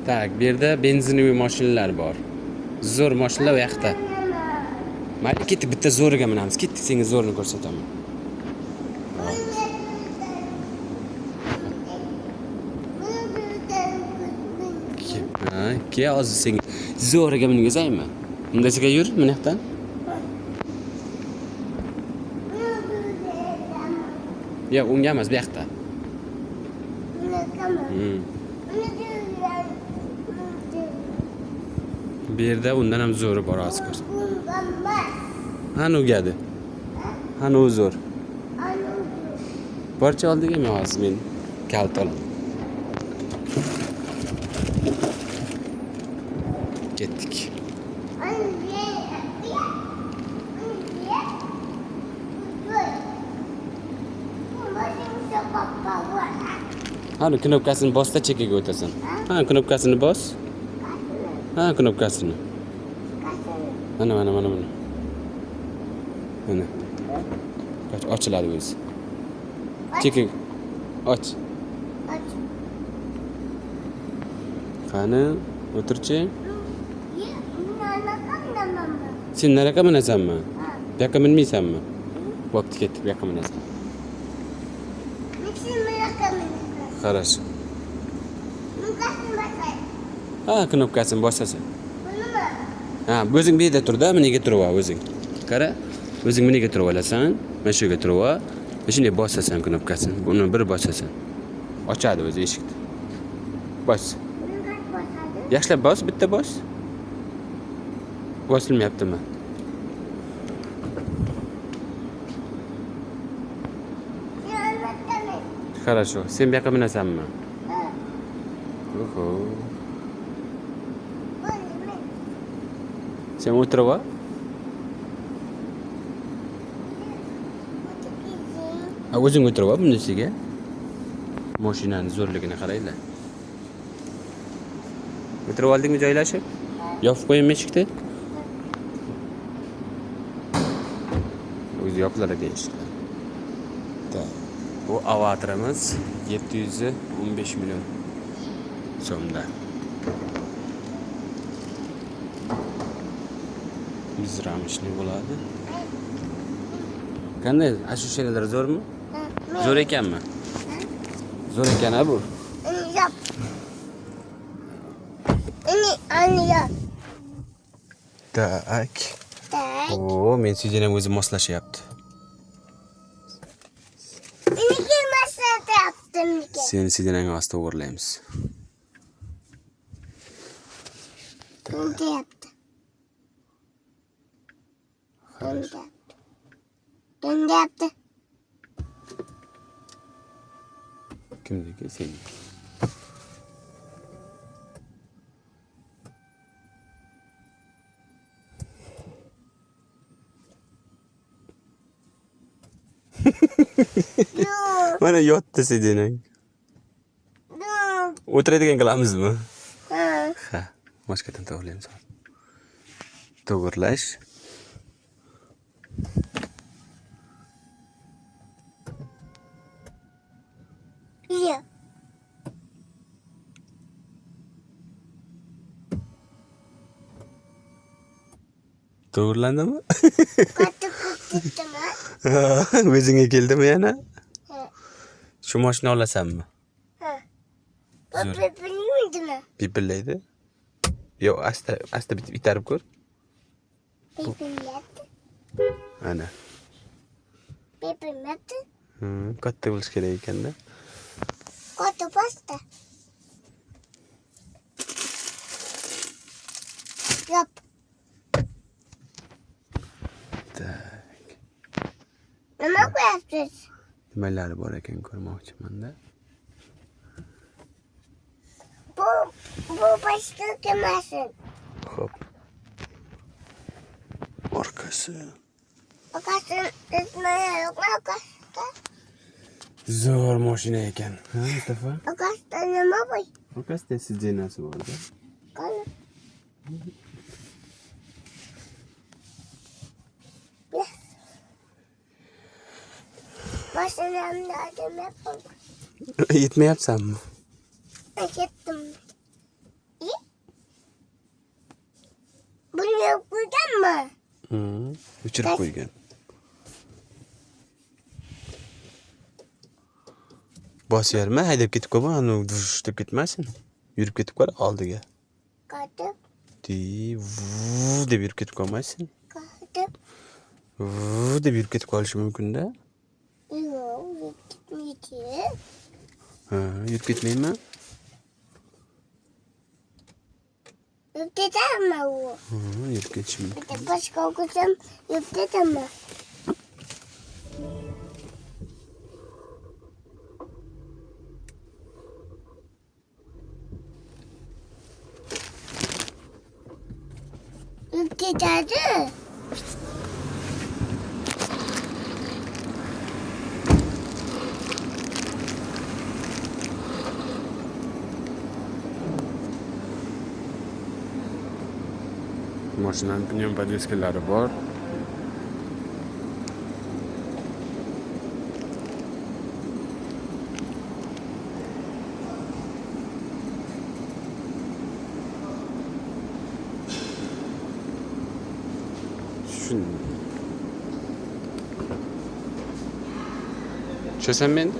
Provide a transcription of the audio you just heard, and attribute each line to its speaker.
Speaker 1: Tak, bu yerda benzinli mashinalar bor. Zo'r mashinalar u yoqda. Mayli ketdik, bitta zo'riga minamiz. Ketdik, senga zo'rini ko'rsataman. Ha, ke hozir senga zo'riga mingizaymi? Undasiga yur, bu yoqdan. Yo'q, unga emas, bu yoqda. Bu yerda undan ham zo'ri bor, hozir ko'rsan. Hani ugadi? Hani u zo'r? Barcha oldiga men hozir men kalt olaman. Ketdik. Hani knopkasini bosda chekkaga o'tasan. Ha, knopkasini bos. Ha, knopkasini. Mana. Mana. Kaç ochiladi o'zi. Chekka. Och. Qani, o'tirchi. Sen naraqa minasanmi? Bu yoqqa minmaysanmi? Bo'pti, ketdik, bu yoqqa minasan. Хорошо. Ha, knopkasini bosasan. Ha, o'zing bu yerda tur-da, meniga turib ol o'zing. Qara, o'zing meniga turib olasan, men shu yerga turib ol. Shunday bosasan knopkasini. Buni bir bosasan. Ochadi o'zi eshikni. Bos. Yaxshilab bos, bitta bos. Bosilmayaptimi? Хорошо. Sen bu yoqqa minasanmi? Oho. Sen o'tirib ol. O'zing o'tirib ol bunisiga. Mashinani zo'rligini qaranglar. O'tirib oldingmi joylashib? Yopib qo'ying eshikni. O'zi yopilardi eshiklar. Bu avatarimiz 715 million so'mda. Mizramishli bo'ladi. Qanday? Ashushalar zo'rmi? Zo'r ekanmi? Zo'r ekan bu.
Speaker 2: Yap. Ani yap.
Speaker 1: Tak. Oo, men sizga o'zi moslashyapti. Seni sidinang ostida o'g'irlaymiz.
Speaker 2: Yaptı.
Speaker 1: Kimniki? Sening. Mana yotdi sidinang. O'tiradigan qilamizmi? Ha, boshqadan to'g'irlaymiz. To'g'irlash.
Speaker 2: Iya.
Speaker 1: To'g'irlandimi?
Speaker 2: Katıp gittim ha.
Speaker 1: O'zingga keldimi yana? Shu mashina olasanmi?
Speaker 2: Bu bilmiydi mi?
Speaker 1: Pipillaydi. Yo'q, asta bitib itarib ko'r.
Speaker 2: Bilmiydi.
Speaker 1: Ana.
Speaker 2: Bilmiydi.
Speaker 1: Katta bo'lish kerak ekanda.
Speaker 2: Katta pasta. Yap.
Speaker 1: Tak.
Speaker 2: Nima ko'yapsiz?
Speaker 1: Nimalari bor ekan ko'rmoqchiman-da.
Speaker 2: Bu başka kemasin.
Speaker 1: Xo'p. Orqasi.
Speaker 2: Bakasın etmeye yok mu akasta?
Speaker 1: Zo'r mashina ekan. Ha, Mustafa?
Speaker 2: Akasta nima bu?
Speaker 1: Orqasida sidenasi bor-da.
Speaker 2: Qani. Mashinamda adam yapalım.
Speaker 1: Yetmayapsanmi?
Speaker 2: Ketdim.
Speaker 1: O'chirib qo'ygan. Bosyapma, haydab ketib qolma, anu dush deb ketmasin. Yurib ketib qol oldiga.
Speaker 2: Qotib.
Speaker 1: Deb yurib ketib qolmaysin.
Speaker 2: Qotib.
Speaker 1: Deb yurib ketib qolishi mumkin-da.
Speaker 2: Yo'q, gitmaydi.
Speaker 1: Ha, yurib ketmaymi?
Speaker 2: Yurib ketadimi u?
Speaker 1: Ha, yurib ketishi mumkin.
Speaker 2: Bitta boshqa o'qisam yurib ketadimi? Yurib ketadi.
Speaker 1: Mashinaning pnevm podveskalari bor. Tushasanmi endi?